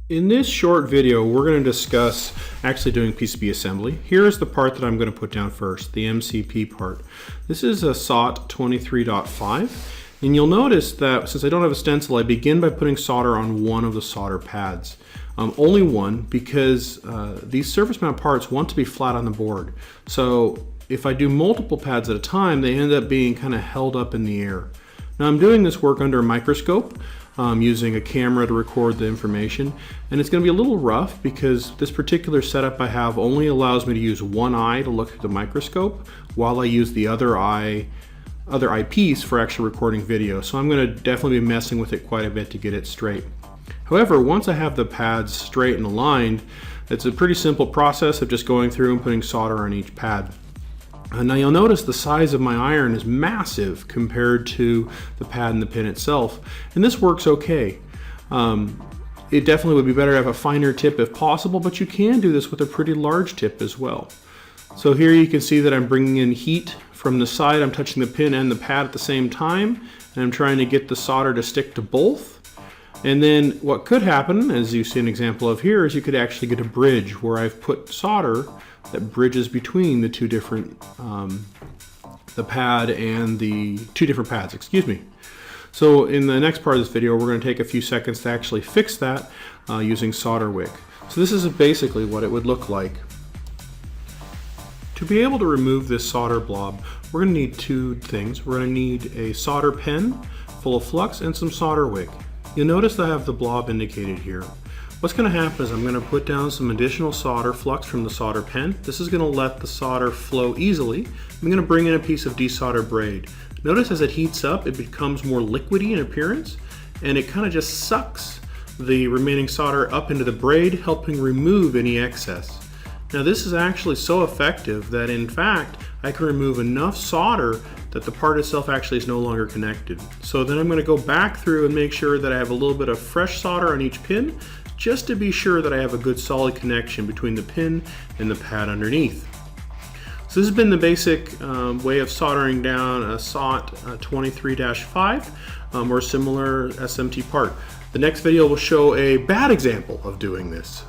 In this short video, we're going to discuss actually doing PCB assembly. Here's the part that I'm going to put down first, the MCP part. This is a SOT 23.5, and you'll notice that since I don't have a stencil, I begin by putting solder on one of the solder pads. Only one, because these surface mount parts want to be flat on the board. So if I do multiple pads at a time, they end up being kind of held up in the air. Now I'm doing this work under a microscope, using a camera to record the information, and it's going to be a little rough because this particular setup I have only allows me to use one eye to look through the microscope while I use the other eyepiece for actually recording video. So I'm going to definitely be messing with it quite a bit to get it straight. However, once I have the pads straight and aligned, it's a pretty simple process of just going through and putting solder on each pad. Now you'll notice the size of my iron is massive compared to the pad and the pin itself, and this works okay. It definitely would be better to have a finer tip if possible, but you can do this with a pretty large tip as well. So here you can see that I'm bringing in heat from the side. I'm touching the pin and the pad at the same time, and I'm trying to get the solder to stick to both. And then what could happen, as you see an example of here, is you could actually get a bridge where I've put solder that bridges between the two different, the pad and the two different pads, excuse me. So in the next part of this video, we're going to take a few seconds to actually fix that using solder wick. So this is basically what it would look like. To be able to remove this solder blob, we're going to need two things. We're going to need a solder pen full of flux and some solder wick. You'll notice that I have the blob indicated here. What's going to happen is I'm going to put down some additional solder flux from the solder pen. This is going to let the solder flow easily. I'm going to bring in a piece of desolder braid. Notice as it heats up, it becomes more liquidy in appearance, and it kind of just sucks the remaining solder up into the braid, helping remove any excess. Now this is actually so effective that in fact I can remove enough solder that the part itself actually is no longer connected. So then I'm going to go back through and make sure that I have a little bit of fresh solder on each pin, just to be sure that I have a good solid connection between the pin and the pad underneath. So this has been the basic way of soldering down a SOT 23-5 or similar SMT part. The next video will show a bad example of doing this.